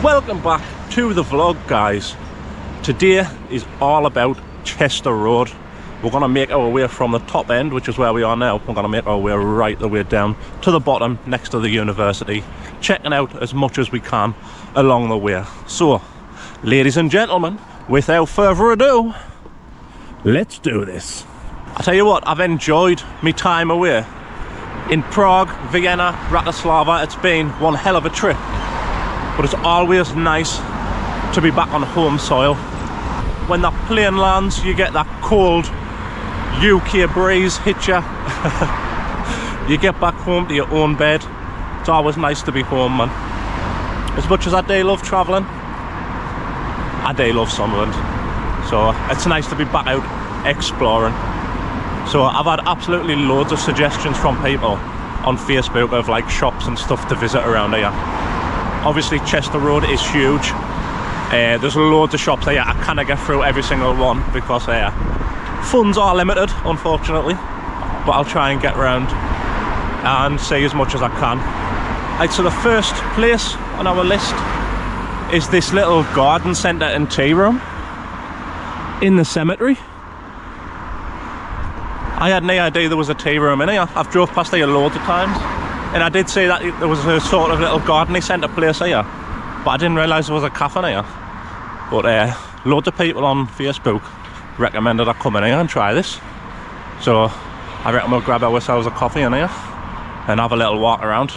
Welcome back to the vlog, guys. Today is all about Chester Road. We're going to make our way from the top end, which is where we are now. We're going to make our way right the way down to the bottom next to the university, checking out as much as we can along the way. So, ladies and gentlemen, without further ado, let's do this. I tell you what, I've enjoyed my time away in Prague, Vienna, Bratislava. It's been one hell of a trip, but it's always nice to be back on home soil. When that plane lands, you get that cold UK breeze hit you. You get back home to your own bed. It's always nice to be home, man. As much as I do love travelling, I do love Sunderland. So it's nice to be back out exploring. So I've had absolutely loads of suggestions from people on Facebook of like shops and stuff to visit around here. Obviously Chester Road is huge. There's loads of shops here. I can't get through every single one because funds are limited, unfortunately. But I'll try and get around and see as much as I can. Right, so the first place on our list is this little garden centre and tea room in the cemetery. I had no idea there was a tea room in here. I've drove past here loads of times, and I did see that there was a sort of little gardening centre place here, but I didn't realise there was a cafe in here. But loads of people on Facebook recommended I come in here and try this, so I reckon we'll grab ourselves a coffee in here and have a little walk around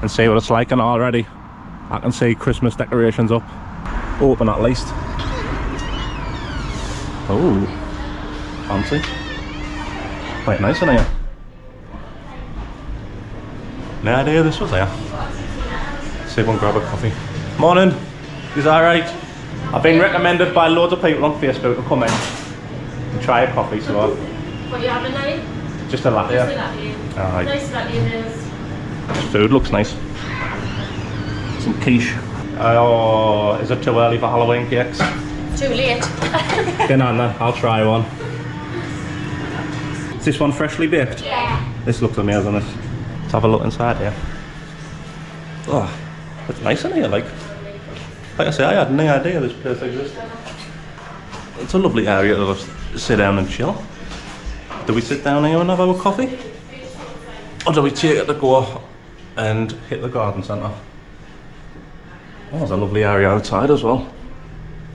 and see what it's like. And already I can see Christmas decorations up, open at least. Oh, fancy. Quite nice in here. No idea this was there. See if we can grab a coffee. Morning, is that alright? I've been recommended by loads of people on Facebook to come in and try a coffee, so What you having now? just a latte. Just a latte. Alright. Nice latte it is. Food looks nice. Some quiche. Oh, is it too early for Halloween cakes? Too late. Get on then, I'll try one. Is this one freshly baked? Yeah. This looks amazing. Let's have a look inside here. Oh, it's nice in here, like I say, I had no idea this place existed. It's a lovely area to just sit down and chill. Do we sit down here and have our coffee? Or do we take it to go and hit the garden centre? Oh, there's a lovely area outside as well.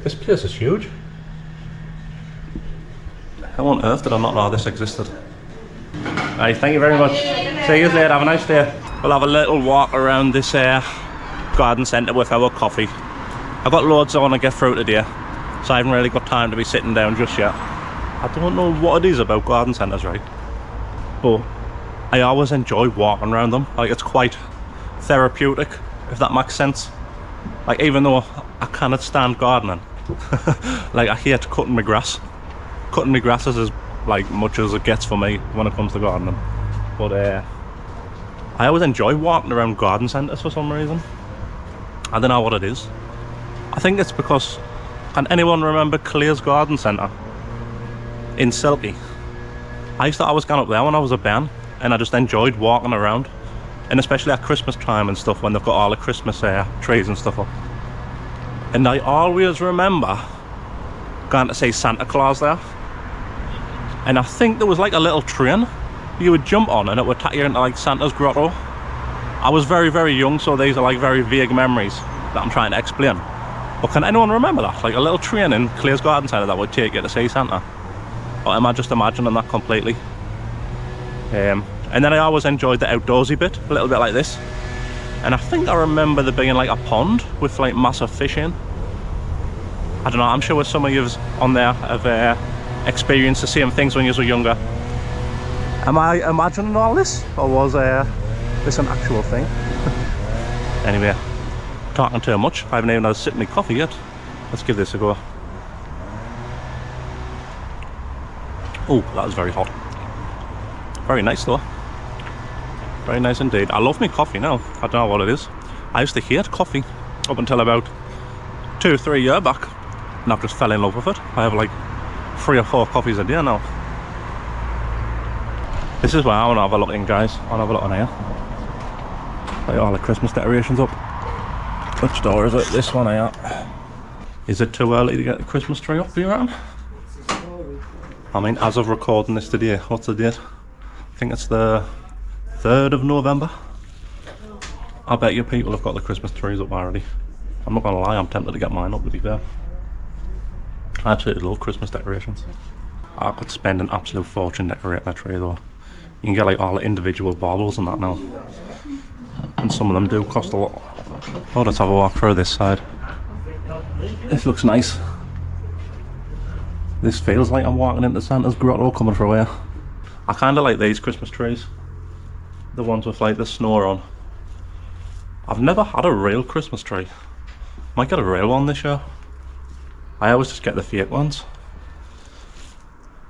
This place is huge. How on earth did I not know this existed? Right, thank you very much. See you later, have a nice day. We'll have a little walk around this garden centre with our coffee. I've got loads I want to get through today, so I haven't really got time to be sitting down just yet. I don't know what it is about garden centres, right? But I always enjoy walking around them. Like, it's quite therapeutic, if that makes sense. Like, even though I cannot stand gardening, like, I hate cutting my grass. Cutting my grass is as like much as it gets for me when it comes to gardening. But I always enjoy walking around garden centres for some reason. I don't know what it is. I think it's because, can anyone remember Clare's Garden Centre in Silky? I used to always go up there when I was a bairn, and I just enjoyed walking around, and especially at Christmas time and stuff when they've got all the Christmas trees and stuff up. And I always remember going to see Santa Claus there. And I think there was like a little train you would jump on and it would take you into like Santa's grotto. I was very, very young, so these are like very vague memories that I'm trying to explain. But can anyone remember that? Like a little train in Clare's Garden Centre that would take you to see Santa? Or am I just imagining that completely? And then I always enjoyed the outdoorsy bit, a little bit like this. And I think I remember there being like a pond with like massive fish in. I don't know, I'm sure some of you on there have experienced the same things when you were younger. Am I imagining all this, or was this an actual thing? Anyway, talking too much. I haven't even had a sip of my coffee yet. Let's give this a go. Oh, that was very hot. Very nice though. Very nice indeed. I love my coffee now. I don't know what it is. I used to hate coffee up until about 2-3 years back, and I've just fell in love with it. I have like 3 or 4 coffees a day now. This is where I want to have a look in, guys. I want to have a look on here. Like all the Christmas decorations up. Which door is it? This one here. Is it too early to get the Christmas tree up, do you reckon? I mean, as of recording this today, what's the date? I think it's the 3rd of November. I bet you people have got the Christmas trees up already. I'm not gonna lie, I'm tempted to get mine up, to be fair. I absolutely love Christmas decorations. I could spend an absolute fortune decorating that tree though. You can get like all the individual baubles and that now. And some of them do cost a lot. Oh, let's have a walk through this side. This looks nice. This feels like I'm walking into Santa's grotto coming through here. I kind of like these Christmas trees. The ones with like the snow on. I've never had a real Christmas tree. Might get a real one this year. I always just get the fake ones.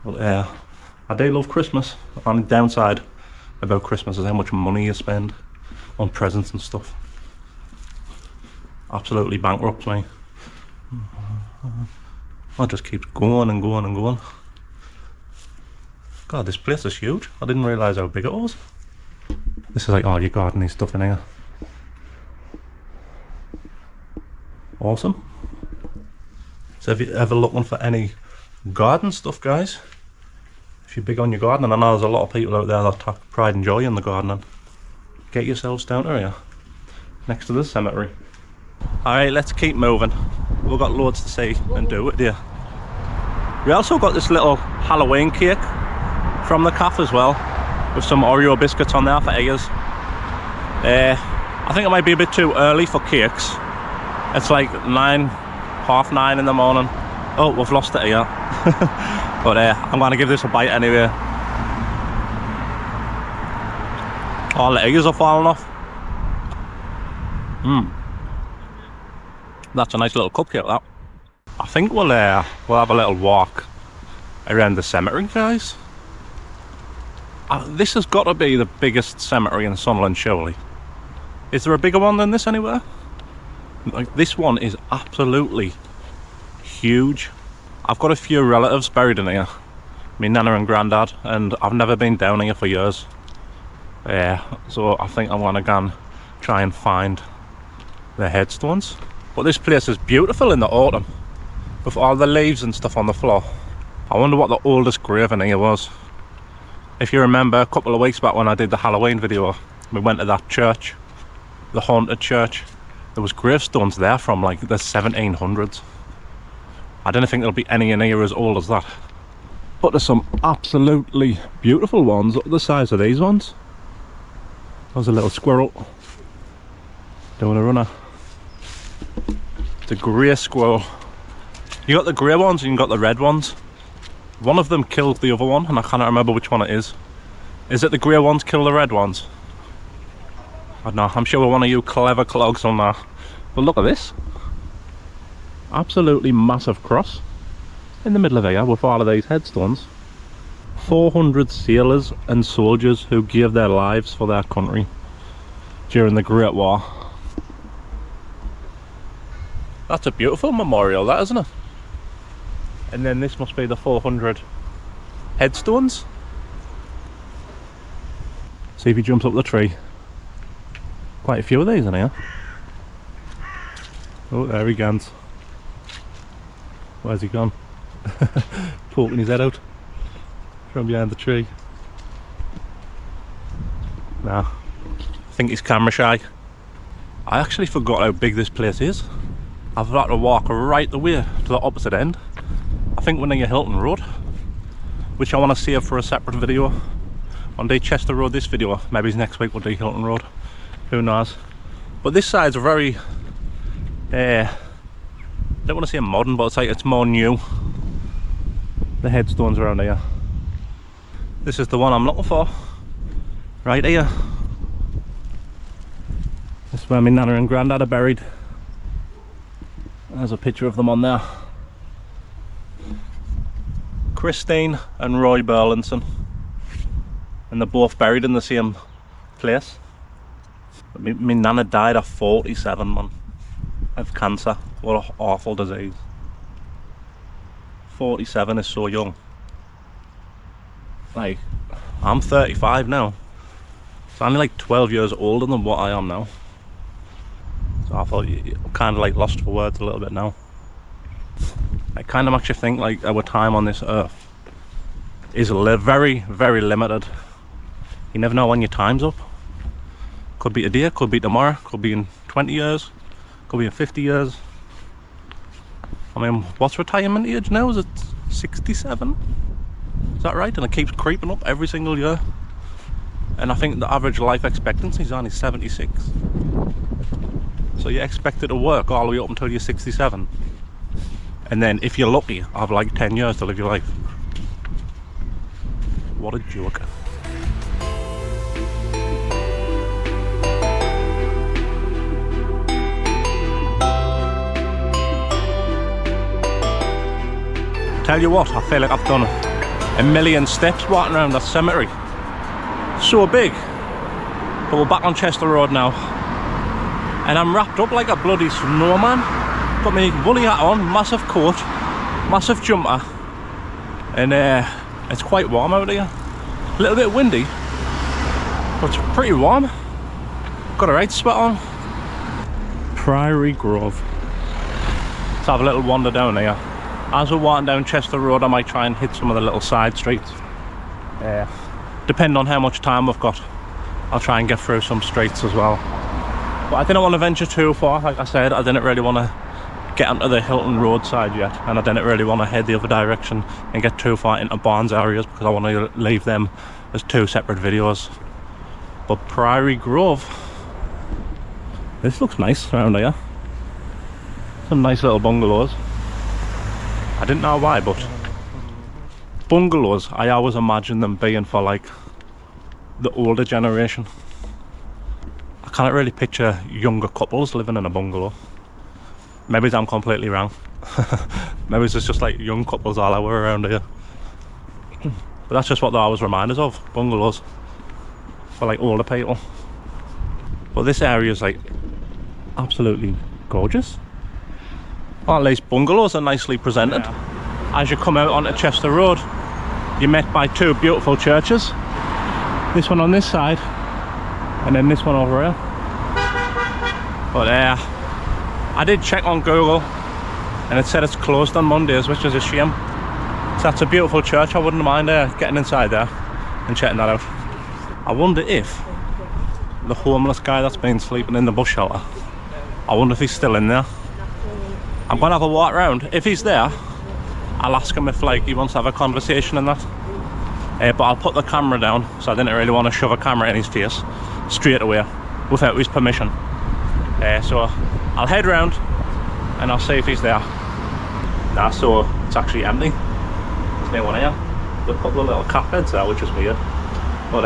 But yeah, I do love Christmas. The only downside about Christmas is how much money you spend on presents and stuff. Absolutely bankrupts me. I just keep going and going and going. God, this place is huge. I didn't realise how big it was. This is like all your gardening stuff in here. Awesome. So if you're ever looking for any garden stuff, guys, if you're big on your gardening, I know there's a lot of people out there that take pride and joy in the gardening, get yourselves down to here, next to the cemetery. Alright, let's keep moving. We've got loads to see and do it here. We also got this little Halloween cake from the cafe as well, with some Oreo biscuits on there for ears. I think it might be a bit too early for cakes. It's like 9, half 9 in the morning. Oh, we've lost it here. But I'm going to give this a bite anyway. All the eggs are falling off. That's a nice little cupcake, that. I think we'll have a little walk around the cemetery, guys. This has got to be the biggest cemetery in Sunderland, surely. Is there a bigger one than this anywhere? Like, this one is absolutely huge. I've got a few relatives buried in here, my nana and granddad, and I've never been down here for years. Yeah, so I think I'm gonna go and try and find the headstones. But this place is beautiful in the autumn, with all the leaves and stuff on the floor. I wonder what the oldest grave in here was. If you remember, a couple of weeks back when I did the Halloween video, we went to that church, the haunted church. There was gravestones there from like the 1700s. I don't think there'll be any in here as old as that. But there's some absolutely beautiful ones up the size of these ones. There's a little squirrel doing a runner. It's a grey squirrel. You got the grey ones and you got the red ones. One of them killed the other one and I cannot remember which one it is. Is it the grey ones kill the red ones? I don't know, I'm sure one of you clever clogs on that. But look at this. Absolutely massive cross in the middle of here with all of these headstones. 400 sailors and soldiers who gave their lives for their country during the Great War. That's a beautiful memorial, that, isn't it? And then this must be the 400 headstones. See if he jumps up the tree. Quite a few of these in here. Oh, there he goes. Where's he gone? Poking his head out from behind the tree. Nah, I think he's camera shy. I actually forgot how big this place is. I've got to walk right the way to the opposite end. I think we're near Hilton Road, which I want to save for a separate video. One day Chester Road, this video. Maybe next week we'll do Hilton Road. Who knows? But this side's very, I don't want to say modern, but it's like it's more new. The headstones around here. This is the one I'm looking for. Right here. This is where my nana and granddad are buried. There's a picture of them on there. Christine and Roy Burlinson. And they're both buried in the same place. My nana died at 47, man, of cancer. What an awful disease. 47 is so young. Like, I'm 35 now. It's only like 12 years older than what I am now. So So I thought I'm kind of like lost for words a little bit now. I kind of actually think like our time on this earth is very, very limited. You never know when your time's up. Could be today, could be tomorrow, could be in 20 years, could be in 50 years. I mean, what's retirement age now? Is it 67? Is that right? And it keeps creeping up every single year. And I think the average life expectancy is only 76. So you're expected to work all the way up until you're 67. And then if you're lucky, have like 10 years to live your life. What a joke. Tell you what, I feel like I've done a million steps walking around that cemetery. So big. But we're back on Chester Road now. And I'm wrapped up like a bloody snowman. Got my woolly hat on, massive coat, massive jumper. And it's quite warm out here. A little bit windy, but it's pretty warm. Got a right sweat on. Priory Grove. Let's have a little wander down here. As we're walking down Chester Road, I might try and hit some of the little side streets. Depending on how much time we've got, I'll try and get through some streets as well. But I didn't want to venture too far. Like I said, I didn't really want to get onto the Hilton Road side yet, and I didn't really want to head the other direction and get too far into Barnes areas because I want to leave them as two separate videos. But Priory Grove, this looks nice around here. Some nice little bungalows. I didn't know why, but bungalows, I always imagine them being for like the older generation. I can't really picture younger couples living in a bungalow. Maybe I'm completely wrong. Maybe it's just like young couples all over around here. But that's just what they always remind us of, bungalows for like older people. But this area is like absolutely gorgeous. Or at least bungalows are nicely presented. Yeah. As you come out onto Chester Road, you're met by two beautiful churches. This one on this side, and then this one over here. But I did check on Google, and it said it's closed on Mondays, which is a shame. So that's a beautiful church. I wouldn't mind getting inside there and checking that out. I wonder if the homeless guy that's been sleeping in the bus shelter, I wonder if he's still in there. I'm gonna have a walk around. If he's there, I'll ask him if like he wants to have a conversation and that. But I'll put the camera down, so I didn't really want to shove a camera in his face straight away without his permission. So I'll head round and I'll see if he's there. Nah, so it's actually empty. There's no one here. There's a couple of little cat beds there, which is weird. But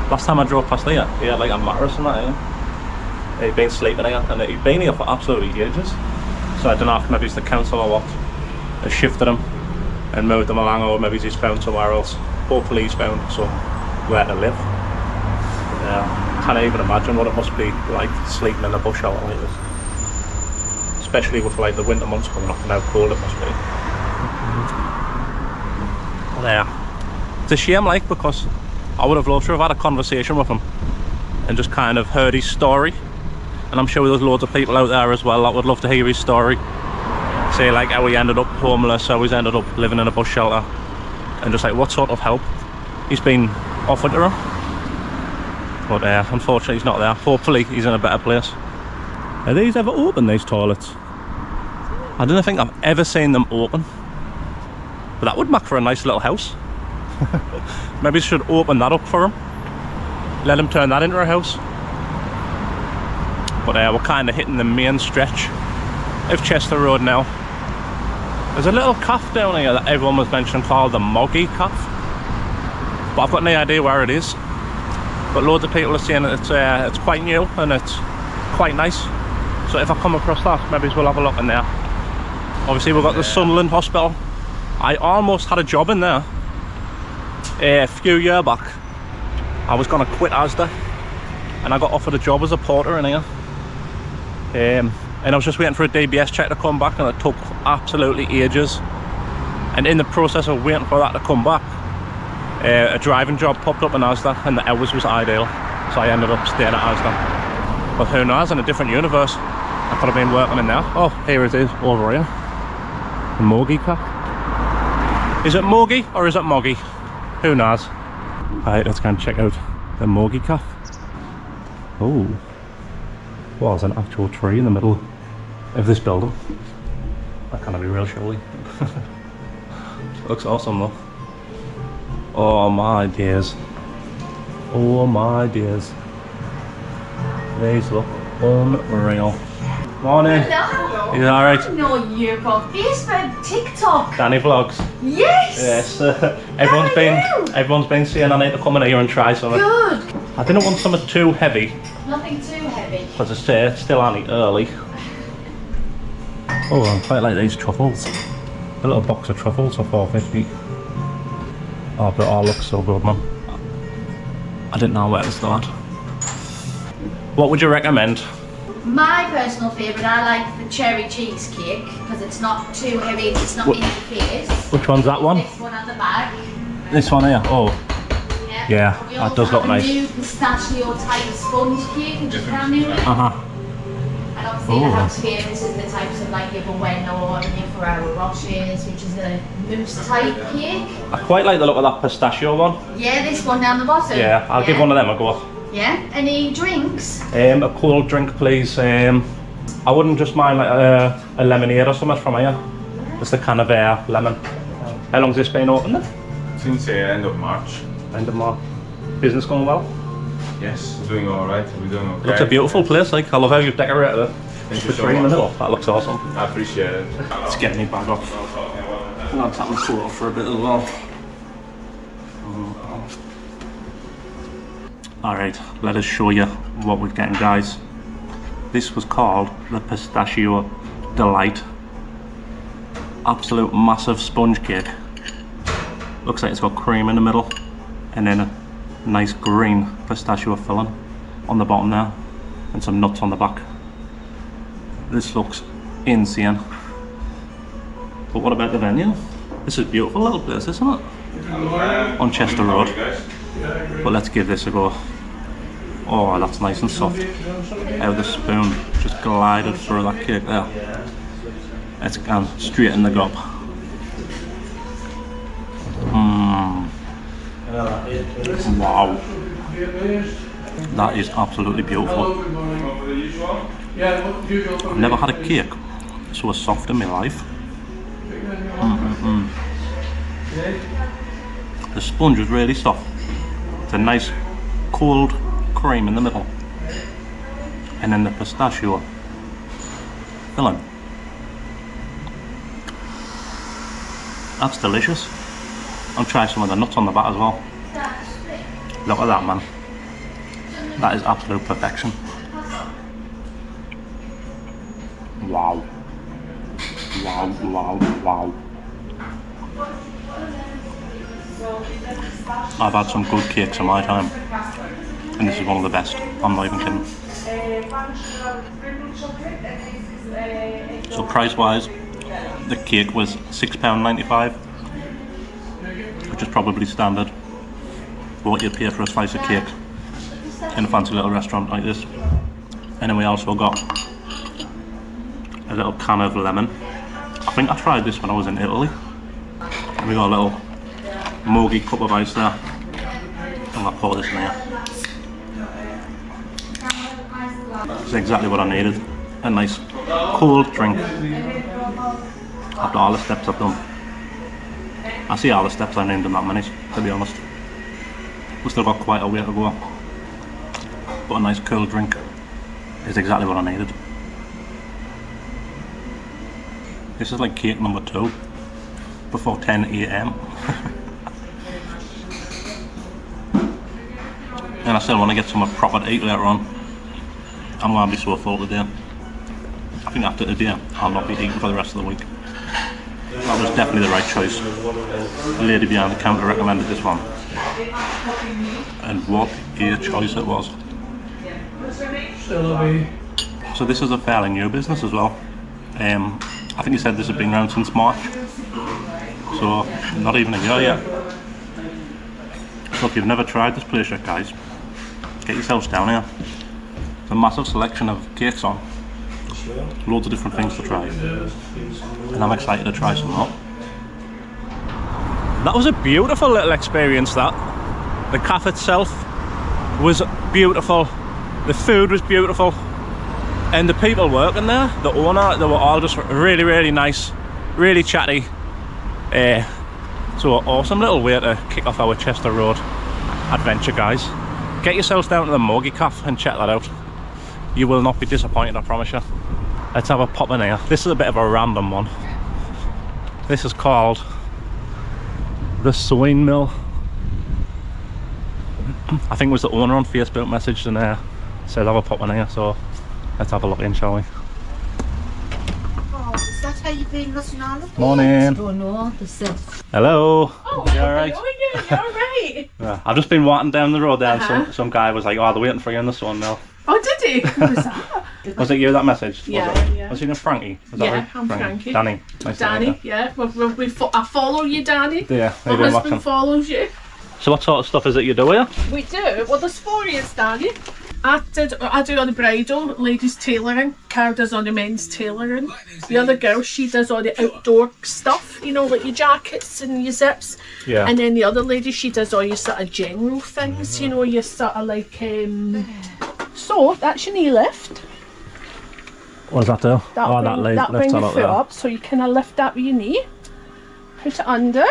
last time I drove past here, he had like a mattress and that here. He'd been sleeping here, and he'd been here for absolutely ages. So I don't know if maybe it's the council or what has shifted him and moved him along, or maybe he's found somewhere else. Hopefully he's found somewhere to live. Can't even imagine what it must be like sleeping in a bush shelter like this. Especially with like the winter months coming up and how cold it must be. But it's a shame like, because I would have loved to have had a conversation with him and just kind of heard his story. And I'm sure there's loads of people out there as well that would love to hear his story. Say like how he ended up homeless, how he's ended up living in a bus shelter, and just like what sort of help he's been offered to him. But unfortunately he's not there. Hopefully he's in a better place. Are these ever open, these toilets? I don't think I've ever seen them open. But that would make for a nice little house. Maybe I should open that up for him. Let him turn that into a house. But we're kind of hitting the main stretch of Chester Road now. There's a little cafe down here that everyone was mentioning called the Mogi cafe. But I've got no idea where it is. But loads of people are saying that it's quite new and it's quite nice. So if I come across that, maybe we'll have a look in there. Obviously we've got the Sunderland Hospital. I almost had a job in there a few years back. I was going to quit Asda and I got offered a job as a porter in here. And I was just waiting for a DBS check to come back, and it took absolutely ages. And in the process of waiting for that to come back, a driving job popped up in Asda, and the hours was ideal, so I ended up staying at Asda. But who knows, in a different universe, I could have been working in there. Oh, here it is, over here. The Mogi Cafe. Is it Mogi or is it Mogi? Who knows? Alright, let's go and check out the Mogi Cafe. Oh, well, there's an actual tree in the middle of this building. That can't be real, surely. Looks awesome though. Oh my days. Oh my days. These look unreal. Morning. Hello. You alright? I know you from Facebook, TikTok. Danny Vlogs. Yes. Yes. Everyone's been saying I need to come in here and try something. Good. I didn't want something too heavy Nothing too heavy. because it's still only early. Oh, I quite like these truffles. A little box of truffles for $4.50. Oh, but it all looks so good, man. I didn't know where to start. What would you recommend? My personal favourite, I like the cherry cheesecake because it's not too heavy, it's not in your face. Which one's that one? This one at the back. This one here? Oh, yeah, We that also does look have a nice. new pistachio type of sponge cake, which is brand new. Uh-huh. And obviously the house favourites is the types of like your Bueno and your Ferrero Rochers, which is a mousse type cake. I quite like the look of that pistachio one. Yeah, this one down the bottom. Yeah, I'll give one of them a go. Yeah, any drinks? A cold drink, please. I wouldn't just mind like a lemonade or something from here. Just a can of lemon. How long's this been open then? Since end of March. End of March. Business going well? Yes, doing alright. We're doing okay. Looks a beautiful place, like I love how you've decorated it. Thank you The so tree in the much. middle. That looks awesome. I appreciate it. Let's get me bag off. I'm gonna tap my coat off for a bit as well. Alright, let us show you what we're getting, guys. This was called the Pistachio Delight. Absolute massive sponge cake. Looks like it's got cream in the middle and then a nice green pistachio filling on the bottom there and some nuts on the back. This looks insane. But what about the venue? This is a beautiful little place, isn't it? On Chester Road. But let's give this a go. Oh, that's nice and soft. How the spoon just glided through that cake there. It's gone straight in the gob. Wow. That is absolutely beautiful. I've never had a cake so soft in my life. The sponge is really soft. It's a nice cold cream in the middle. And then the pistachio filling. That's delicious. I'll try some of the nuts on the back as well. Look at that, man. That is absolute perfection. Wow. Wow, wow, wow. I've had some good cakes in my time, and this is one of the best. I'm not even kidding. So price-wise, the cake was £6.95, which is probably standard for what you'd pay for a slice of cake in a fancy little restaurant like this. And then we also got a little can of lemon. I think I tried this when I was in Italy. And we got a little Mogi cup of ice there. I'm gonna pour this in here. It's exactly what I needed. A nice cold drink. After all the steps I've done. I see all the steps I named in that many, to be honest. We've still got quite a way to go. But a nice cool drink is exactly what I needed. This is like cake number 2 before 10 AM. And I still want to get some proper to eat later on. I'm going to be so full today. I think after today I'll not be eating for the rest of the week. That was definitely the right choice. The lady behind the counter recommended this one. And what a choice it was. So this is a fairly new business as well. I think he said this had been around since March. So not even a year yet. So if you've never tried this place yet, guys, get yourselves down here. There's a massive selection of cakes on. Loads of different things to try. And I'm excited to try some more. That was a beautiful little experience, that. The cafe itself was beautiful. The food was beautiful. And the people working there, the owner, they were all just really, really nice, really chatty. So awesome little way to kick off our Chester Road adventure, guys. Get yourselves down to the Mogi Cafe and check that out. You will not be disappointed, I promise you. Let's have a pop in here. This is a bit of a random one. This is called the Swine Mill. I think it was the owner on Facebook messaged and said have a pop in here, so let's have a look in, shall we? Oh, is that how you've been looking all of Morning. Oh no, this is... Hello. Oh, You alright? Oh, yeah, you're right. Yeah, I've just been walking down the road there and some guy was like, oh, they're waiting for you in the Swine Mill. Oh, did he? Who was that? Was it you that message? Yeah, was it? yeah. Was he named Frankie? Was that Yeah, right? I'm Frankie. Danny. Nice to meet Danny, you. yeah. I follow you, Danny. Yeah, My how you doing, husband Watson? follows you. So what sort of stuff is it you do here? We do. Well, there's 4 years, Danny. I do all the bridal, ladies tailoring. Cara does all the men's tailoring. The other girl, she does all the outdoor stuff, you know, like your jackets and your zips. Yeah. And then the other lady, she does all your sort of general things, you know, your sort of like, so that's your knee lift. What does that do? That brings your foot up, so you kind of lift that with your knee, put it under,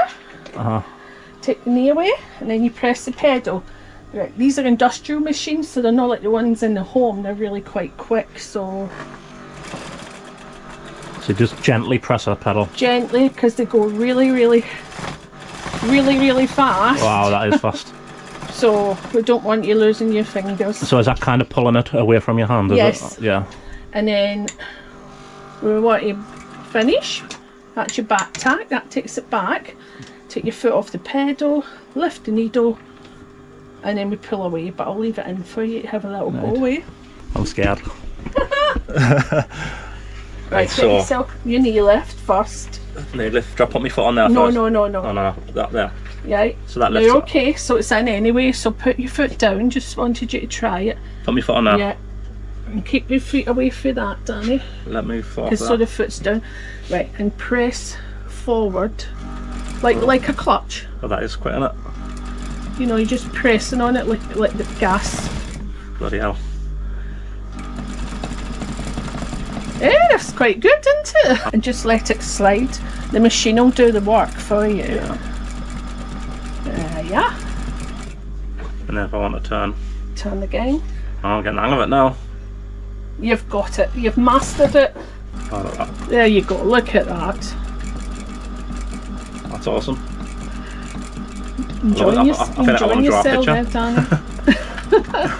take the knee away, and then you press the pedal. Right, these are industrial machines, so they're not like the ones in the home, they're really quite quick, so... So just gently press a pedal. Gently, because they go really, really fast. Wow, that is fast. So we don't want you losing your fingers. So is that kind of pulling it away from your hand? Is Yes. It? Yeah. And then we want to finish. That's your back tack, that takes it back. Take your foot off the pedal, lift the needle, and then we pull away, but I'll leave it in for you to have a little go away. I'm scared. Right, so- get yourself your knee lift first. Knee lift. Do I put my foot on there No, first? no. Oh no, that there. Right. So that Now lifts you're it. okay, so it's in anyway, so put your foot down, just wanted you to try it. Put my foot on there. Yeah. And keep your feet away from that, Danny. Let me foot off Because so that. the foot's down. Right, and press forward. Like a clutch. Oh, that is quite in it. You know, you're just pressing on it like the gas. Bloody hell. Yeah, that's quite good, isn't it? And just let it slide. The machine will do the work for you. Yeah. And then if I want to turn, Turn again. oh, I'm getting the hang of it now. You've got it. You've mastered it. Oh, look at that. There you go. Look at that. That's awesome. Enjoying, I feel like I want to draw a yourself picture. there,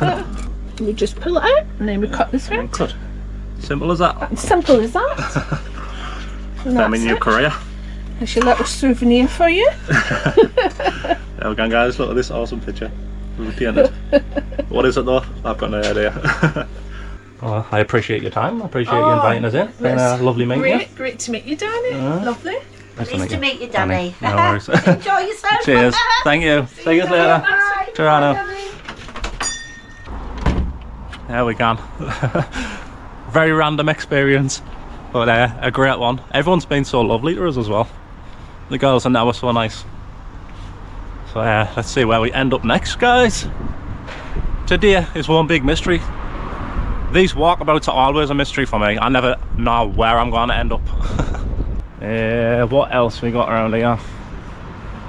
Danny. We just pull it out and then we cut the thread. Good. Simple as that. Simple as that. And I'm in that's your it. career. There's your little souvenir for you. There we go, guys. Look at this awesome picture. We painted. What is it though? I've got no idea. Well, I appreciate your time. I appreciate you inviting us in. Been a lovely meeting you. Great to meet you, Danny. Lovely. Nice Nice to meet you, Danny. No worries. Enjoy yourself. Cheers. Thank you. See you later. Bye. Ta-ra. There we go. Very random experience, but a great one. Everyone's been so lovely to us as well. The girls are now so nice. So let's see where we end up next, guys. Today is one big mystery. These walkabouts are always a mystery for me. I never know where I'm going to end up. What else we got around here?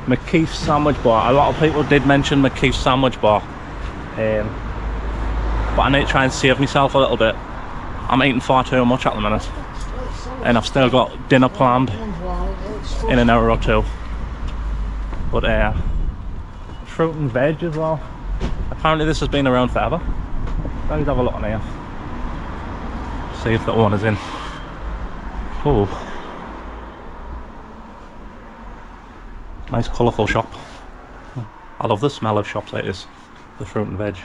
McKeith's Sandwich Bar. A lot of people did mention McKeith's Sandwich Bar. But I need to try and save myself a little bit. I'm eating far too much at the minute. And I've still got dinner planned in an hour or two. But fruit and veg as well. Apparently this has been around forever. Let's have a look on here. See if the owner's in. Oh. Nice colourful shop. I love the smell of shops like this. The fruit and veg.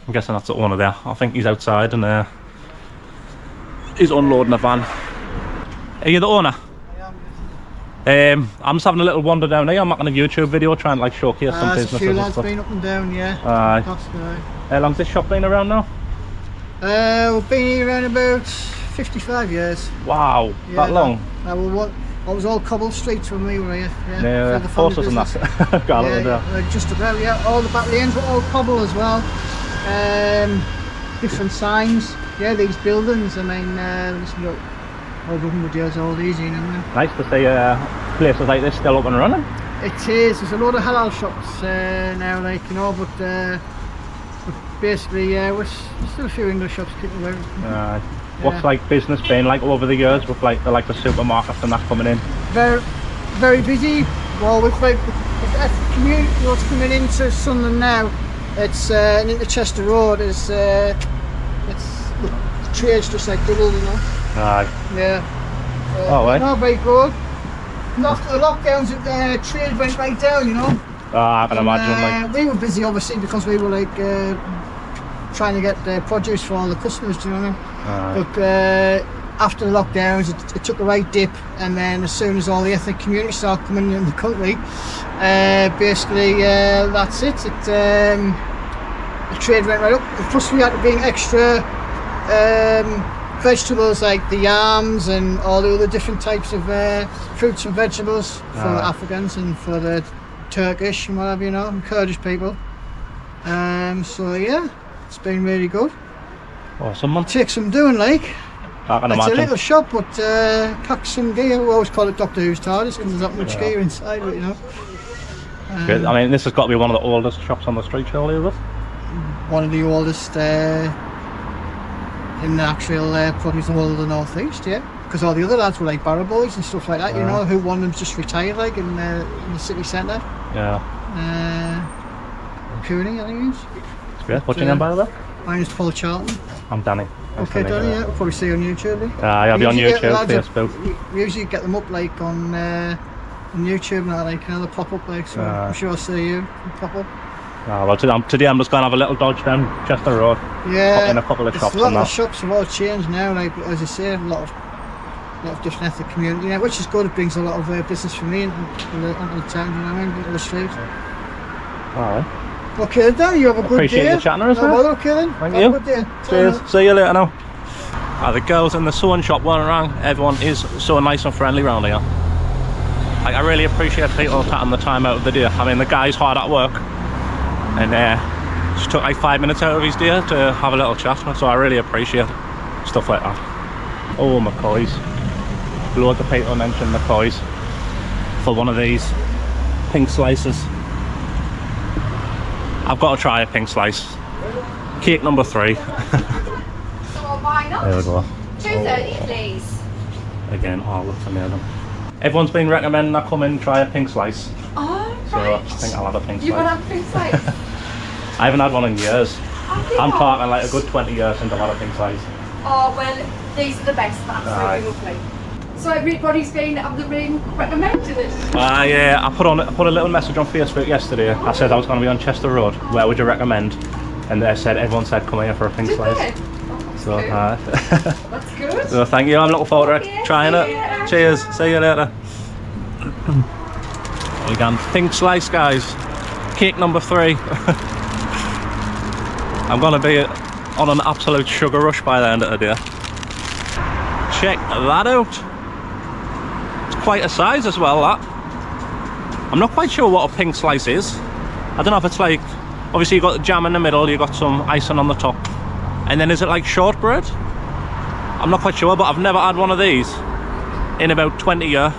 I'm guessing that's the owner there. I think he's outside and he's unloading a van. Are you the owner? I'm just having a little wander down here. I'm making a YouTube video trying to like showcase some There's businesses a few and lads stuff. been up and down, yeah. How long's this shop been around now? We've been here around about 55 years. Wow, Yeah, that long? What was all cobble streets when we were here. Yeah, the horses and business. that. Got it there. Just about, yeah. All the back lanes were all cobble as well. Different signs. Yeah, these buildings, I mean, this is about over 100 years old, easy, you know. Nice to see places like this still up and running. It is. There's a lot of halal shops now, like, you know, but basically, we're still a few English shops kicking away. What's like business been like over the years with like the supermarkets and that coming in? Very, very busy. Well, with that community what's coming into Sunderland now, it's and into Chester Road is it's the trade's just like doubled, you know. Yeah. Not very good. After the lockdowns, trade went right down, you know. I can imagine. We were busy obviously because we were like trying to get produce for all the customers, do you know what I mean? But after the lockdowns, it took a right dip, and then as soon as all the ethnic community started coming in the country, basically that's it. The trade went right up. And plus, we had to bring extra vegetables like the yams and all the other different types of fruits and vegetables for the Africans and for the Turkish and whatever, you know, and Kurdish people. So yeah, it's been really good. Awesome, man. Takes some doing, like. I can It's imagine. a little shop, but packs some gear. We always call it Doctor Who's TARDIS because there's that much gear inside of it, you know. Good. I mean, this has got to be one of the oldest shops on the street, surely, is it? One of the oldest in the actual probably the whole of the North East, yeah. Because all the other lads were like barrow boys and stuff like that, you know, who one of them's just retired, like in the city centre. Yeah. Cooney, I think it is. It's great. What's your name, by the way? Mine is Paul Charlton. I'm Danny. Nice Okay, to meet Danny, you. yeah, we'll probably see you on YouTube. Eh? I'll be on We usually get YouTube, lads Facebook. We usually get them up like on YouTube and that, like, you know, they pop up like, so I'm sure I'll see you pop up. Well, today I'm just going to have a little dodge down Chester Road. Yeah, Pop in a couple of shops a lot and of that. the shops have all changed now, like, as I say, a lot of different ethnic community, yeah, which is good. It brings a lot of business for me into the town, you know what I mean, into the street. Alright. Okay then, you have a good Appreciate day. you chatting to us, No man. bother, okay then. Thank Have you. a good day. Cheers. See you later now. The girls in the sewing shop weren't wrong. Everyone is so nice and friendly around here. Like, I really appreciate people taking the time out of the day. I mean, the guy's hard at work, and just took like 5 minutes out of his day to have a little chat. So I really appreciate stuff like that. Oh, McCoy's. Loads of people mentioned McCoy's for one of these pink slices. I've got to try a pink slice. Cake number 3. So why not? There we go. 2:30, please. Again, oh, looks amazing. Everyone's been recommending I come in and try a pink slice. Oh, So right. I think I'll have a pink You want slice. to have pink slice? I haven't had one in years. I I'm think talking like a good 20 years since I've had a pink slice. Oh, well, these are the best. That's Aye. really lovely. So everybody's been up the ring recommending it. Yeah, I put a little message on Facebook yesterday. I said I was going to be on Chester Road. Where would you recommend? And everyone said come here for a pink Did slice. they? Oh, that's So, good. That's good. so thank you. I'm looking forward to Okay, trying see it. you. Cheers. See you later. Again, pink slice, guys. Cake number 3. I'm going to be on an absolute sugar rush by the end of the day. Check that out. It's quite a size as well, that. I'm not quite sure what a pink slice is. I don't know if it's like, obviously you've got the jam in the middle, you've got some icing on the top, and then is it like shortbread? I'm not quite sure, but I've never had one of these in about 20 years.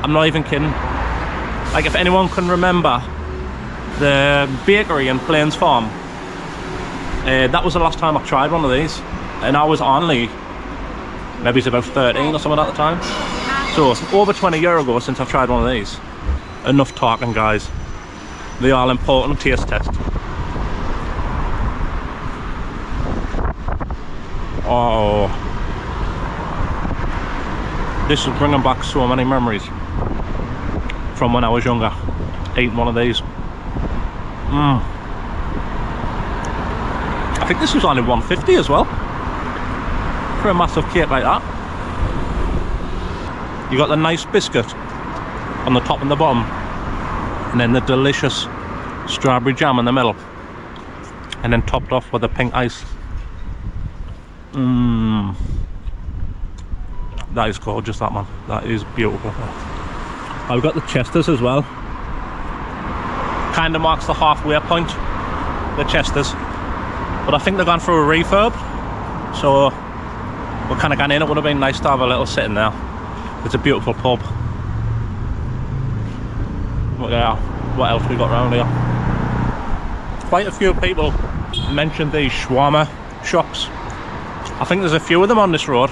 I'm not even kidding. Like, if anyone can remember the bakery in Plains Farm, that was the last time I tried one of these, and I was only maybe it's about 13 or something at the time. So over 20 years ago since I've tried one of these. Enough talking, guys. The all important taste test. Oh, this is bringing back so many memories from when I was younger, eating one of these. I think this was only $1.50 as well for a massive cake like that. You got the nice biscuit on the top and the bottom, and then the delicious strawberry jam in the middle, and then topped off with the pink ice. That is gorgeous, that, man. That is beautiful. I've got the Chesters as well. Kind of marks the halfway point, the Chesters. But I think they're going through a refurb. So we're kind of going in. It would have been nice to have a little sit in there. It's a beautiful pub. But yeah, what else we got around here? Quite a few people mentioned these shawarma shops. I think there's a few of them on this road.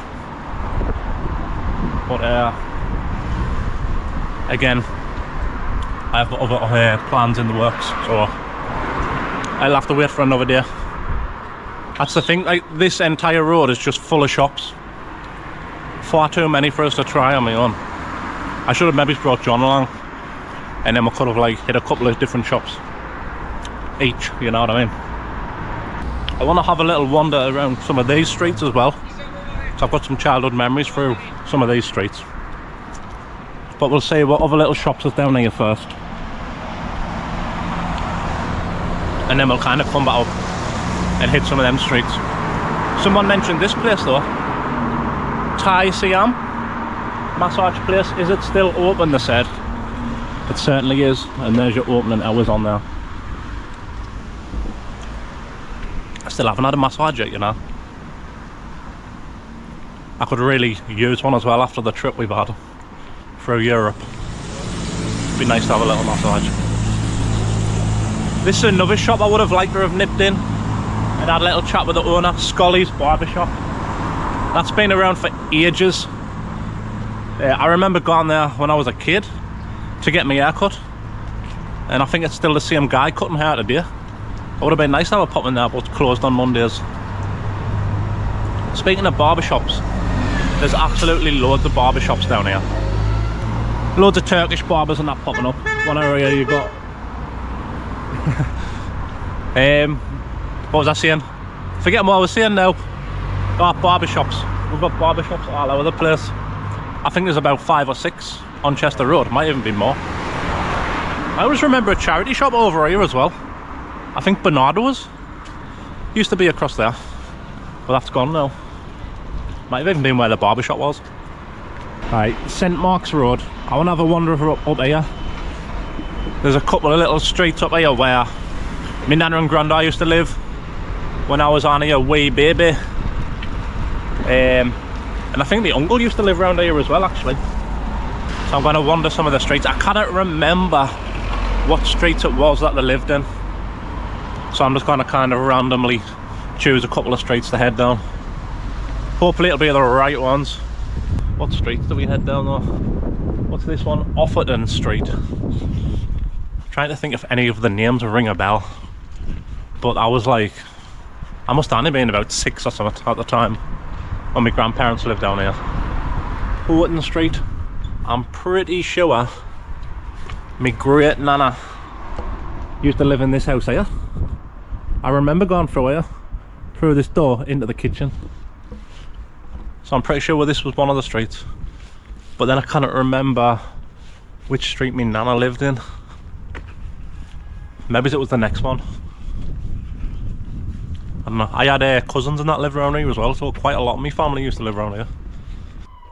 But again, I have got other plans in the works, so I'll have to wait for another day. That's the thing, like, this entire road is just full of shops. Far too many for us to try on my own. I should have maybe brought John along, and then we could have like hit a couple of different shops each, you know what I mean? I want to have a little wander around some of these streets as well, so I've got some childhood memories through some of these streets. But we'll see what other little shops are down here first, and then we'll kind of come back up and hit some of them streets. Someone mentioned this place though, Thai Siam massage place. Is it still open, they said? It certainly is, and there's your opening hours on there. I still haven't had a massage yet, you know. I could really use one as well after the trip we've had through Europe. It'd be nice to have a little massage. This is another shop I would have liked to have nipped in and had a little chat with the owner. Scully's Barbershop. That's been around for ages. I remember going there when I was a kid to get my hair cut, and I think it's still the same guy cutting hair today. It would have been nice to have a pop in there, but it's closed on Mondays. Speaking of barbershops, there's absolutely loads of barbershops down here. Loads of Turkish barbers and that popping up. One area you got what was I saying? Forget what I was saying now. Oh, barbershops. We've got barbershops all over the place. I think there's about 5 or 6 on Chester Road. Might even be more. I always remember a charity shop over here as well. I think Bernardo's used to be across there, but that's gone now. Might have even been where the barbershop was. Right, St Mark's Road. I want to have a wander up here. There's a couple of little streets up here where my nana and granddad used to live when I was only a wee baby. And I think my uncle used to live around here as well, actually. So I'm going to wander some of the streets. I cannot remember what streets it was that they lived in. So I'm just going to kind of randomly choose a couple of streets to head down. Hopefully it'll be the right ones. What streets do we head down though? What's this one? Offerton Street. Trying to think if any of the names ring a bell. But I was like, I must have only been about 6 or something at the time when my grandparents lived down here. Offerton Street. I'm pretty sure my great nana used to live in this house here. I remember going through here, through this door into the kitchen. So I'm pretty sure this was one of the streets. But then I cannot remember which street my nana lived in. Maybe it was the next one. I don't know. I had cousins and that lived around here as well, so quite a lot of my family used to live around here.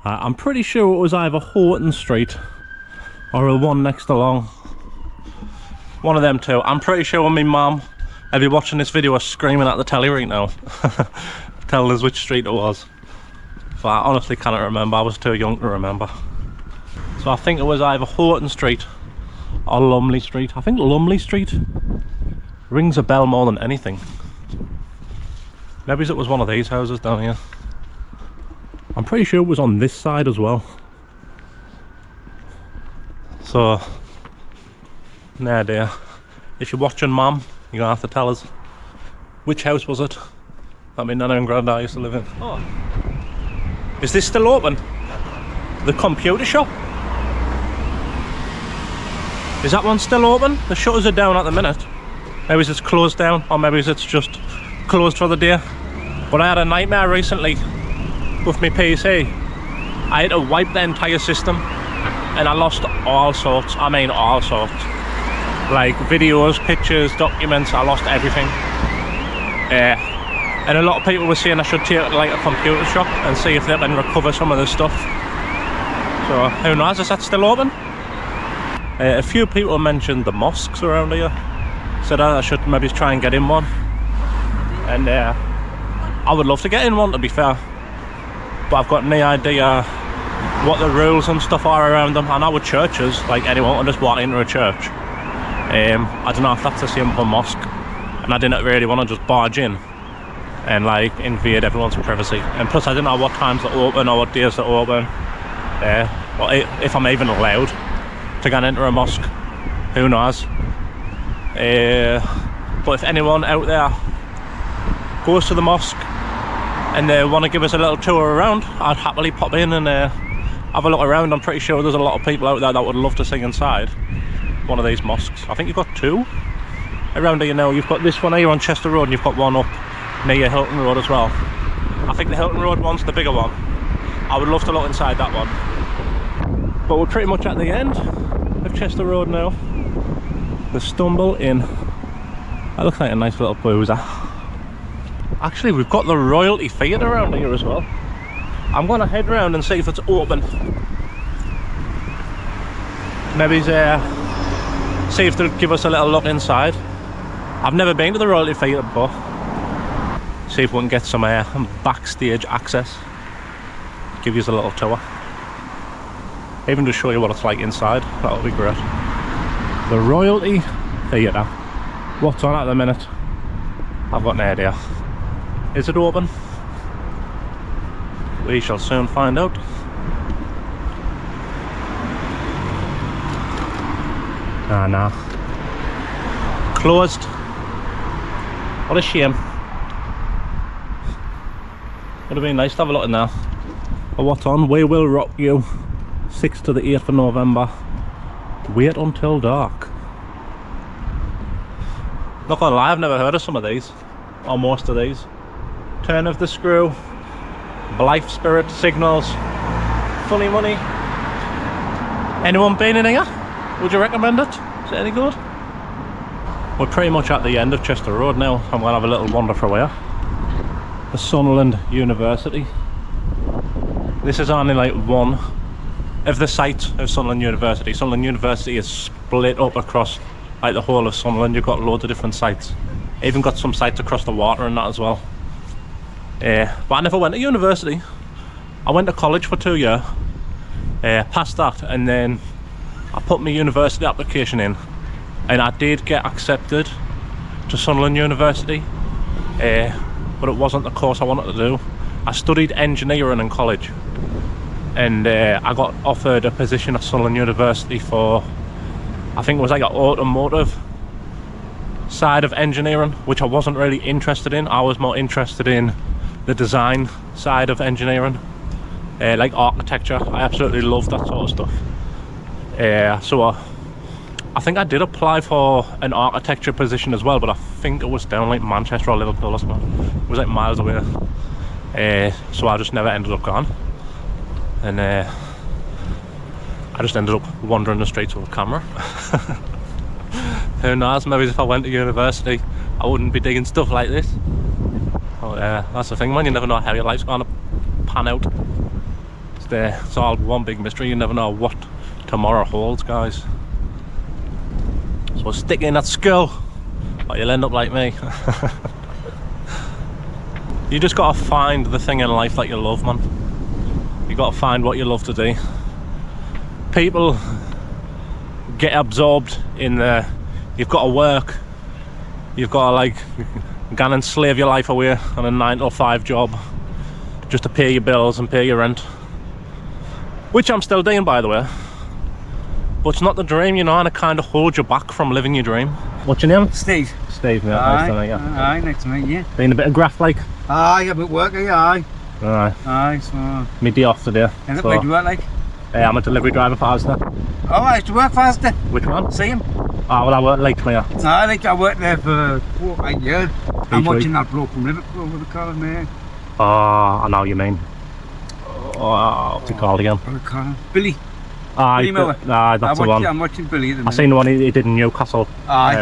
I'm pretty sure it was either Horton Street or the one next along. One of them two. I'm pretty sure my mum, if you're watching this video, is screaming at the telly right now. Telling us which street it was. But I honestly cannot remember. I was too young to remember. So I think it was either Horton Street or Lumley Street. I think Lumley Street rings a bell more than anything. Maybe it was one of these houses down here. I'm pretty sure it was on this side as well. So, nah dear. If you're watching, Mum, you're gonna have to tell us which house was it that my nana and granddad used to live in. Oh. Is this still open? The computer shop? Is that one still open? The shutters are down at the minute. Maybe it's closed down, or maybe it's just closed for the day. But I had a nightmare recently with my PC. I had to wipe the entire system and I lost all sorts. I mean all sorts. Like videos, pictures, documents, I lost everything. And a lot of people were saying I should take it to like a computer shop and see if they can recover some of the stuff. So who knows, is that still open? A few people mentioned the mosques around here. Said I should maybe try and get in one. And I would love to get in one, to be fair. But I've got no idea what the rules and stuff are around them. I know with churches, like anyone can just walk into a church. I don't know if that's the same for a mosque. And I didn't really want to just barge in and like invade everyone's privacy. And plus I didn't know what times they're open or what days they're open. Or if I'm even allowed to get into a mosque. Who knows? But if anyone out there goes to the mosque and they want to give us a little tour around, I'd happily pop in and have a look around. I'm pretty sure there's a lot of people out there that would love to sing inside one of these mosques. I think you've got two around here now. You've got this one here on Chester Road and you've got one up near Hilton Road as well. I think the Hilton Road one's the bigger one. I would love to look inside that one. But we're pretty much at the end of Chester Road now. The Stumble Inn. That looks like a nice little boozer. Actually, we've got the Royalty Theatre around here as well. I'm going to head round and see if it's open. Maybe see if they'll give us a little look inside. I've never been to the Royalty Theatre before. See if we can get some backstage access. Give you a little tour. Even to show you what it's like inside. That'll be great. The Royalty Theatre. What's on at the minute? I've got no idea. Is it open? We shall soon find out. Nah. Closed. What a shame. Would have been nice to have a look in there. But what's on? We Will Rock You. 6th to the 8th of November. Wait until dark. Not gonna lie, I've never heard of some of these. Or most of these. Turn of the Screw. Blythe Spirit, Signals. Funny Money. Anyone been in here? Would you recommend it? Is it any good? We're pretty much at the end of Chester Road now. I'm gonna have a little wander for here. The Sunderland University. This is only like one of the sites of Sunderland University. Sunderland University is split up across like the whole of Sunderland. You've got loads of different sites. Even got some sites across the water and that as well. But I never went to university. I went to college for 2 years. Passed that, and then I put my university application in, and I did get accepted to Sunderland University, but it wasn't the course I wanted to do. I studied engineering in college, and I got offered a position at Sunderland University for, I think it was like an automotive side of engineering, which I wasn't really interested in. I was more interested in the design side of engineering, like architecture. I absolutely love that sort of stuff. So I think I did apply for an architecture position as well, but I think it was down like Manchester or Liverpool or something. It was like miles away. So I just never ended up going, and I just ended up wandering the streets with a camera. Who knows, maybe if I went to university I wouldn't be digging stuff like this. But that's the thing, man, you never know how your life's going to pan out. It's all one big mystery. You never know what tomorrow holds, guys. So stick in that school or you'll end up like me. You just gotta find the thing in life that you love, man. You gotta find what you love to do. People get absorbed in the, you've got to work, you've got to like go and slave your life away on a 9 to 5 job just to pay your bills and pay your rent, which I'm still doing, by the way. But it's not the dream, you know, and it kind of holds you back from living your dream. What's your name? Steve. Steve, mate. Nice to meet you. Aye, nice to meet you. Been a bit of graft, like? Aye, a bit work, aye. Aye. Aye, so... Me day off today. And so, what do you work like? I'm a delivery driver for Asda. Oh, I used to work for Asda. Which one? Same. Oh, well, I work late here. I worked there for 8 years. I'm watching that bloke from Liverpool with the car, man. Oh, I know what you mean. Oh, what's he called again? Billy. Aye, that's the one. I'm watching Billy at the minute. I seen the one he did in Newcastle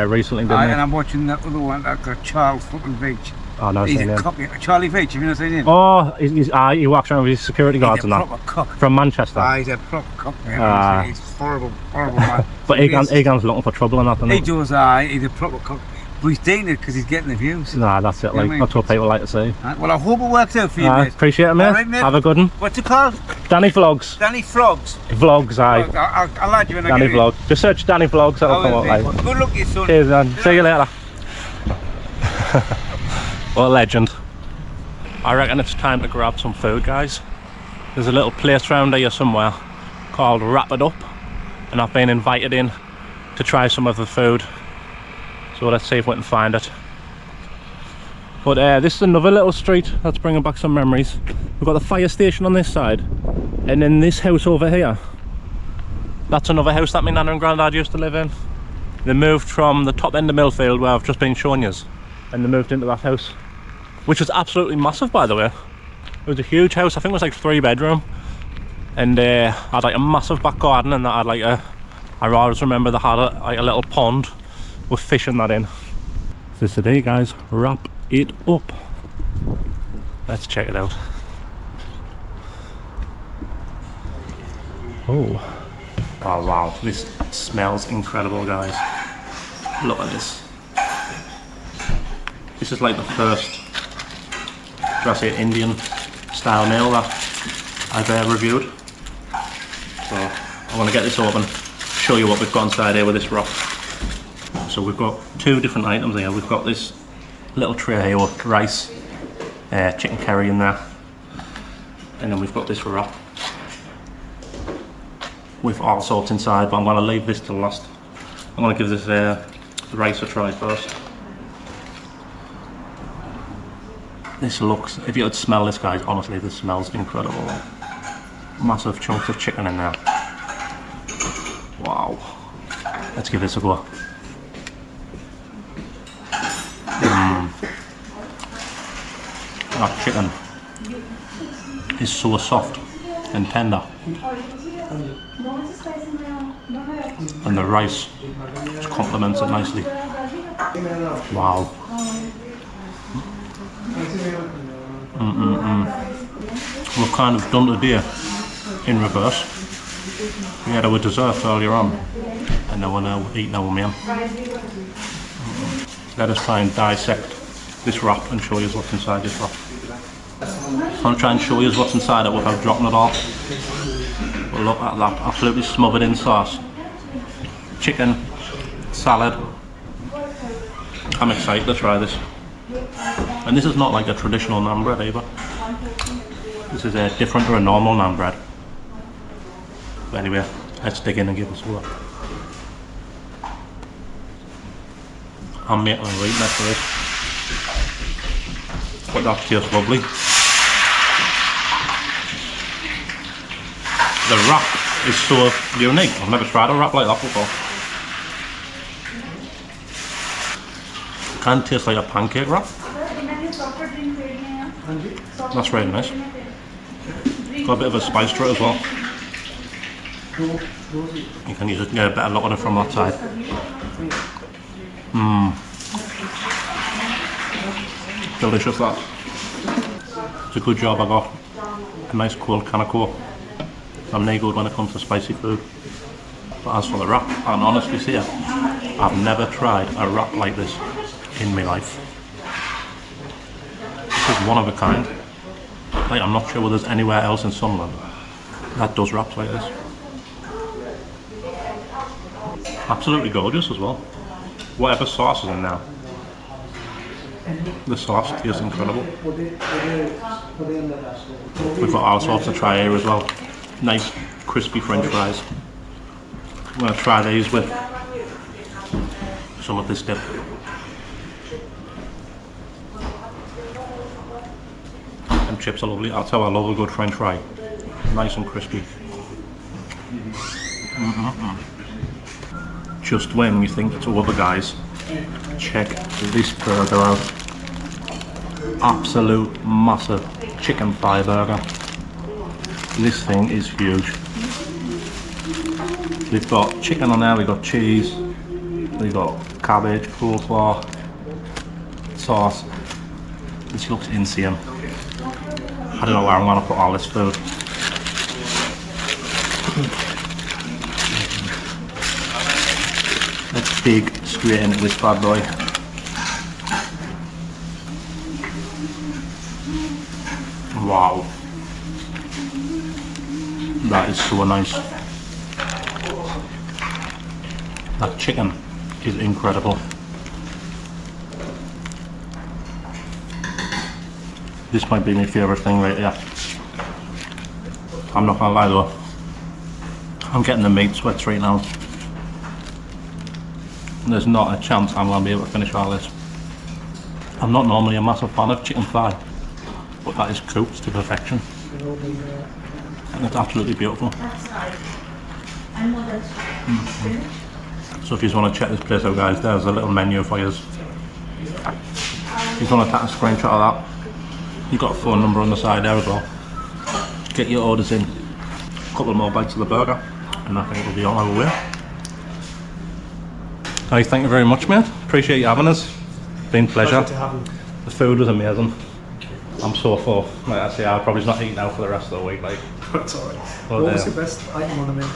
recently, didn't he? And I'm watching that other one that got Charles fucking Beach. Oh, no, He's seen a him. cock. Charlie Veitch, have you not seen him? Oh, he walks around with his security guards He's and a that. proper cock. From Manchester. He's a proper cock, man. He's horrible, horrible man. But Egan's looking for trouble and that, doesn't He he? does, he's a proper cock. But he's doing it because he's getting the views. Nah, that's it, like, Yeah, that's what people like to see. Right, well, I hope it works out for you, mate. Appreciate it, mate. All right, mate. Have a good one. What's it called? Danny Vlogs. Danny Vlogs. Vlogs, aye. I'll add you when I Danny get it. Vlogs. Just search Danny Vlogs, that'll come up, like. Good luck, you son. Cheers, man. See you later. What a legend. I reckon it's time to grab some food, guys. There's a little place around here somewhere called Wrap It Up, and I've been invited in to try some of the food. So let's see if we can find it. But this is another little street that's bringing back some memories. We've got the fire station on this side, and then this house over here. That's another house that my nana and granddad used to live in. They moved from the top end of Millfield, where I've just been showing you, and they moved into that house, which was absolutely massive, by the way. It was a huge house. I think it was like 3-bedroom, and had like a massive back garden, and that had like I always remember they had like a little pond with fish in that in. So today, guys, wrap it up. Let's check it out. Oh wow, this smells incredible, guys. Look at this. This is like the first, should I say, Indian style meal that I've reviewed. So I want to get this open, show you what we've got inside here with this wrap. So we've got 2 different items here. We've got this little tray here with rice, chicken curry in there, and then we've got this wrap with all sorts inside, but I'm going to leave this till last. I'm going to give this rice a try first. This looks, if you could smell this, guys, honestly this smells incredible. Massive chunks of chicken in there. Wow. Let's give this a go. That chicken is so soft and tender, and the rice just complements it nicely. Wow. We've kind of done today in reverse. We had our dessert earlier on, and now we're now eating our meal. Let us try and dissect this wrap and show you what's inside this wrap. I'm going to try and show you what's inside it without dropping it all. But look at that, absolutely smothered in sauce. Chicken, salad. I'm excited to try this. And this is not like a traditional naan bread either. This is different to a normal naan bread. But anyway, let's dig in and give this a look. I'm making a right mess of this. But that tastes lovely. The wrap is so unique. I've never tried a wrap like that before. It kind of tastes like a pancake wrap. That's really nice. Got a bit of a spice to it as well. You can just get a better look at it from that side. Delicious that. It's a good job I got a nice cold can of Coke. I'm no good when it comes to spicy food. But as for the wrap, I can honestly say I've never tried a wrap like this in my life. This is one of a kind. Like, I'm not sure whether there's anywhere else in Sunderland that does wraps like this. Absolutely gorgeous as well. Whatever sauce is in there, the sauce tastes incredible. We've got all sorts to try here as well. Nice crispy French fries. I'm going to try these with some of this dip. And chips are lovely. That's how I love a good French fry. Nice and crispy. Just when you think it's over, guys, check this burger out. Absolute massive chicken thigh burger. This thing is huge. We've got chicken on there, we've got cheese, we've got cabbage, coleslaw, sauce. This looks insane. I don't know where I'm gonna put all this food. Let's dig straight into this bad boy. Wow. That is so nice. That chicken is incredible. This might be my favourite thing right here. I'm not gonna lie though. I'm getting the meat sweats right now. There's not a chance I'm gonna be able to finish all this. I'm not normally a massive fan of chicken thigh, but that is cooked to perfection. And it's absolutely beautiful. So if you just want to check this place out, guys, there's a little menu for you. If you just want to take a screenshot of that, you've got a phone number on the side there as well. Get your orders in. A couple more bites of the burger, and I think it'll be on our way. Hey, thank you very much, mate. Appreciate you having us. Been a pleasure. To have you. The food was amazing. I'm so full. Like I say, I'll probably not eat now for the rest of the week. Like, That's alright. But, What was your best item on the menu?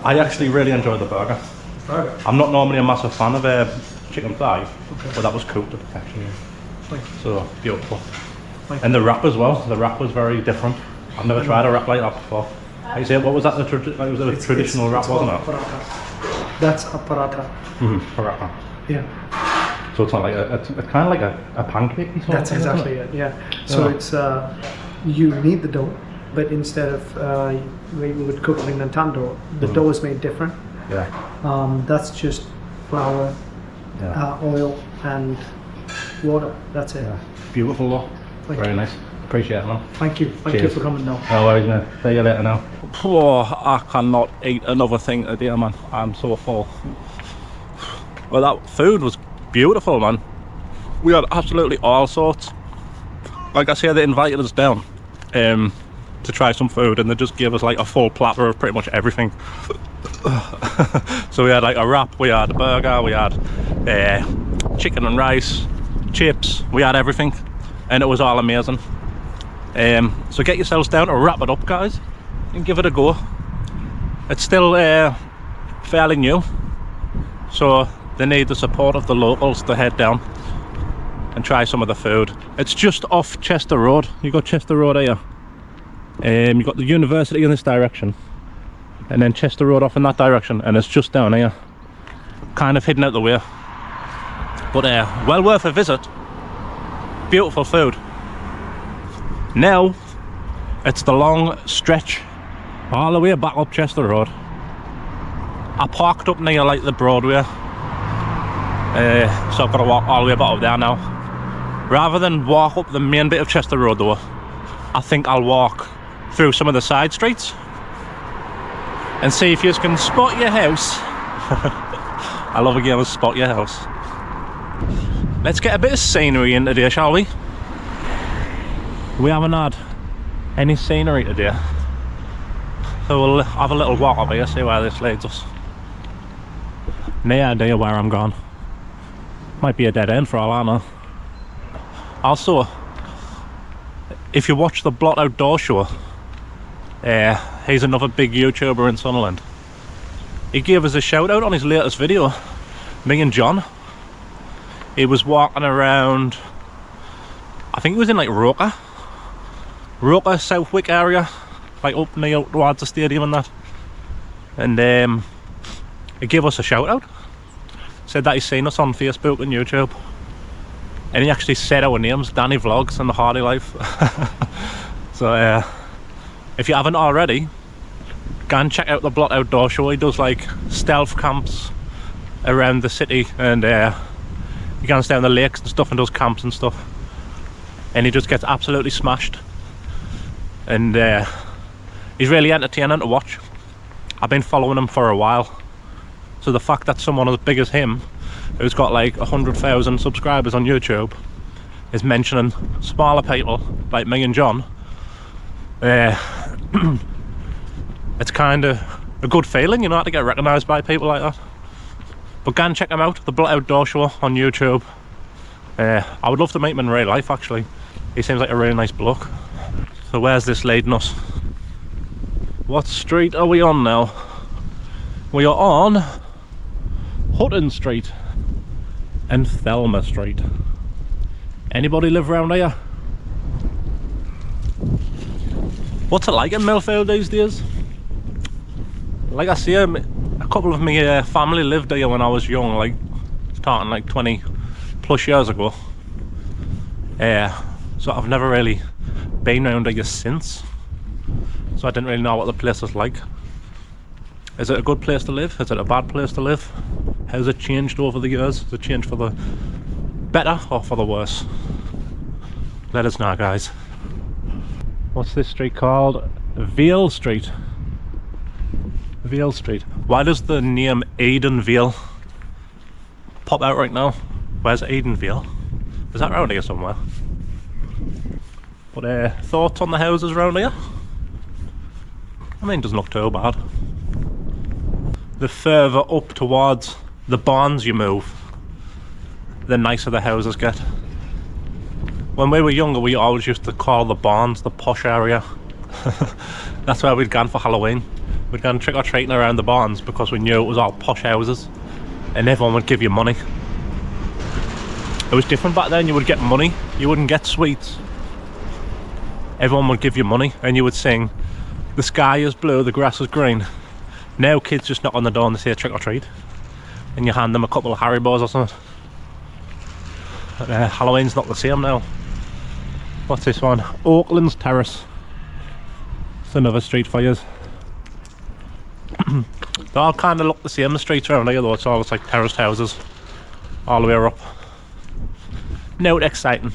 I actually really enjoyed the burger. Burger. I'm not normally a massive fan of chicken thigh, but that was cooked to perfection. Thank you. So beautiful. Thank And the wrap as well. The wrap was very different. I've never tried a wrap like that before. Like you say, what was that? It was a traditional wrap, wasn't it? Paratha. That's a paratha. Paratha. Yeah. So it's not like it's kind of like a pancake. That's exactly it. Yeah. So it's you knead the dough, but instead of we would cook it in a tandoor, the dough is made different. Yeah. That's just flour, oil, and water. That's it. Yeah. Beautiful though. Very nice. Appreciate it, man. Thank you. Thank you for coming down. No worries, mate. See you later now. Oh, I cannot eat another thing today, man. I'm so full. Well, that food was beautiful, man. We had absolutely all sorts. Like I said, they invited us down to try some food, and they just gave us like a full platter of pretty much everything. So we had like a wrap, we had a burger, we had chicken and rice, chips, we had everything, and it was all amazing. So get yourselves down to wrap it up, guys, and give it a go. It's still fairly new, so they need the support of the locals to head down and try some of the food. It's just off Chester Road. You got Chester Road here. You got the university in this direction, and then Chester Road off in that direction, and it's just down here, kind of hidden out the way. But well worth a visit. Beautiful food. Now it's the long stretch all the way back up Chester Road. I parked up near like the Broadway, so I've got to walk all the way back up there now. Rather than walk up the main bit of Chester Road though, I think I'll walk through some of the side streets and see if you can spot your house. I love a game of spot your house. Let's get a bit of scenery in today, shall we? We haven't had any scenery today, so we'll have a little walk up here, see where this leads us. No idea where I'm going. Might be a dead end for all I know. Also, if you watch the Blot Outdoor Show, he's another big YouTuber in Sunderland. He gave us a shout out on his latest video, me and John. He was walking around, I think he was in like Roker, Southwick area, like up near towards the stadium and that. And he gave us a shout out. Said that he's seen us on Facebook and YouTube. And he actually said our names, Danny Vlogs and The Hardy Life. So if you haven't already, go and check out the Blot Outdoor Show. He does like stealth camps around the city, and he goes down the lakes and stuff and does camps and stuff. And he just gets absolutely smashed. And he's really entertaining to watch. I've been following him for a while. So the fact that someone as big as him, who's got like 100,000 subscribers on YouTube, is mentioning smaller people like me and John, it's kind of a good feeling, you know, to get recognised by people like that. But go and check him out, the Blot Outdoor Show on YouTube. I would love to meet him in real life actually. He seems like a really nice bloke. So where's this leading us? What street are we on now? We are on Hutton Street and Thelma Street. Anybody live around here? What's it like in Millfield these days? Like I say, a couple of my family lived here when I was young, like starting like 20 plus years ago. So I've never really been around here since. So I didn't really know what the place is like. Is it a good place to live? Is it a bad place to live? How's it changed over the years? Has it changed for the better or for the worse? Let us know, guys. What's this street called? Vale Street. Vale Street. Why does the name Edenvale pop out right now? Where's Edenvale? Is that around here somewhere? But thoughts on the houses around here? I mean, it doesn't look too bad. The further up towards the barns you move, the nicer the houses get. When we were younger, we always used to call the barns the posh area. That's where we'd gone for Halloween. We'd gone trick-or-treating around the barns because we knew it was all posh houses and everyone would give you money. It was different back then. You would get money, you wouldn't get sweets. Everyone would give you money and you would sing, "The sky is blue, the grass is green." Now kids just knock on the door and they say trick-or-treat and you hand them a couple of Haribos or something. But, Halloween's not the same now. What's this one? Oakland's Terrace. It's another street for you. They all kind of look the same, the streets around here though. It's all like terraced houses all the way up. Not exciting.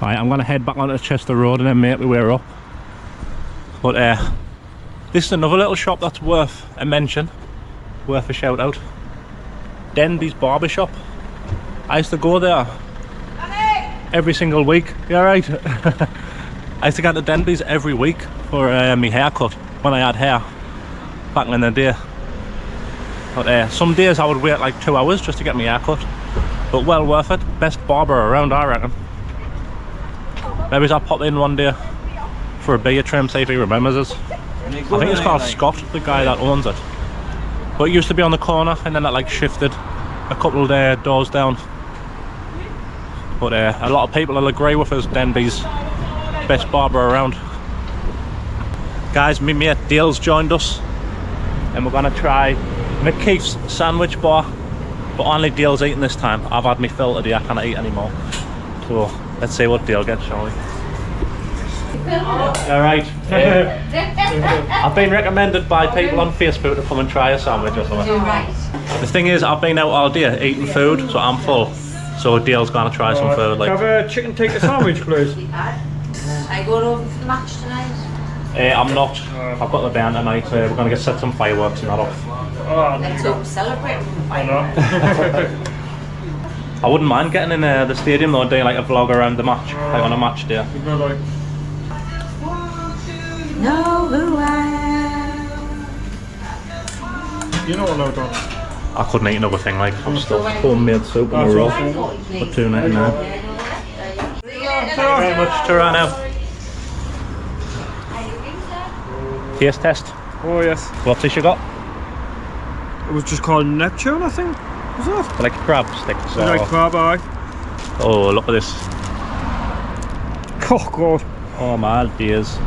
Right, I'm gonna head back onto Chester Road and then make my way up. But this is another little shop that's worth a mention, worth a shout out. Denby's Barbershop. I used to go there every single week. You alright? I used to go to Denby's every week for my haircut when I had hair back in the day. But some days I would wait like 2 hours just to get my haircut. But well worth it. Best barber around, I reckon. Maybe I'll pop in one day for a beer trim, see if he remembers us. I think it's called Scott, the guy that owns it. But it used to be on the corner and then it like shifted a couple of doors down. But a lot of people will agree with us, Denby's best barber around. Guys, my mate Dale's joined us and we're gonna try McKeith's sandwich bar. But only Dale's eating this time. I've had my fill today, I can't eat anymore. So let's see what Dale gets, shall we? Alright. I've been recommended by people on Facebook to come and try a sandwich or something. The thing is, I've been out all day eating food, so I'm full. So Dale's gonna try some food. Like, have a chicken tikka sandwich, please. I go over for the match tonight. I'm not. I've got the band tonight. We're gonna get set some fireworks and that off. Let's hope we celebrate. I wouldn't mind getting in the stadium though, doing like a vlog around the match, like on a match day. Know who I am. You know what I've done? I couldn't eat another thing like some stuff. Homemade soup and a roll for $2.99. Very much to run out. Taste test. Oh yes. What's this you got? It was just called Neptune, I think. Was it? Like crab sticks. Or... Like crab eye. Oh, look at this. Oh god. Oh my days.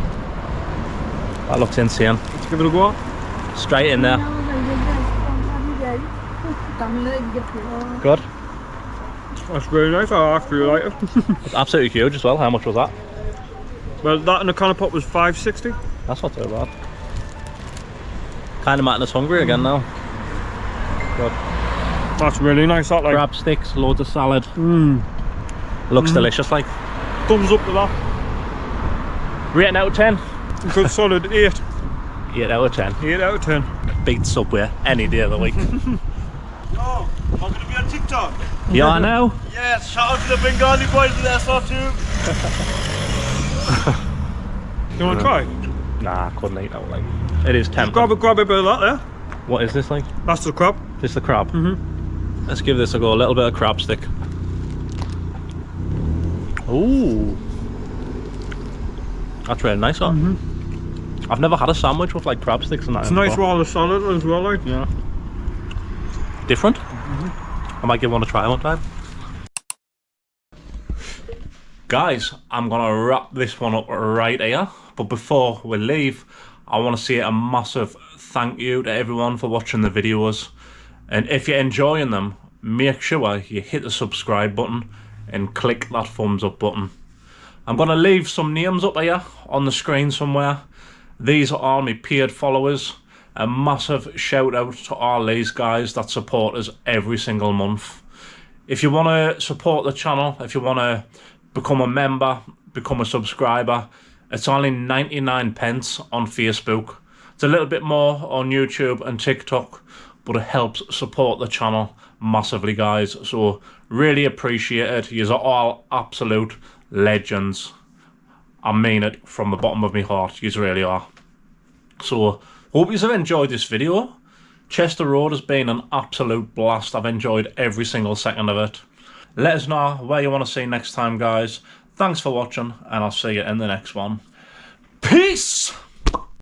That looks insane. Let's give it a go. Straight in there. Good. That's really nice. I actually like it. It's absolutely huge as well. How much was that? Well, that in the corner pot was $5.60. That's not too bad. Kind of making us hungry again now. Good. That's really nice. That like crab sticks, loads of salad. Looks delicious. Like. Thumbs up to that. Rating out of 10. Good solid 8. 8 out of 10. 8 out of 10. Beat Subway any day of the week. Oh, I'm going to be on TikTok. You are now? Yes, shout out to the Bengali boys in the SR2. You want to try? Nah, I couldn't eat that. Like, it is tempting. Grab a bit of that there. What is this like? That's the crab. This is the crab? Let's give this a go. A little bit of crab stick. Ooh. That's really nice, huh? I've never had a sandwich with like crab sticks and that. It's a nice roll of salad as well, like. Yeah. Different? I might give one a try one time. Guys, I'm gonna wrap this one up right here. But before we leave, I want to say a massive thank you to everyone for watching the videos. And if you're enjoying them, make sure you hit the subscribe button and click that thumbs up button. I'm gonna leave some names up here on the screen somewhere. These are all my paid followers. A massive shout out to all these guys that support us every single month. If you want to support the channel, if you want to become a member, become a subscriber, it's only 99 pence on Facebook. It's a little bit more on YouTube and TikTok, but it helps support the channel massively, guys. So really appreciate it. You are all absolute legends. I mean it from the bottom of my heart. You really are. So hope you have enjoyed this video. Chester Road has been an absolute blast. I've enjoyed every single second of it. Let us know where you want to see next time, guys. Thanks for watching, and I'll see you in the next one. Peace!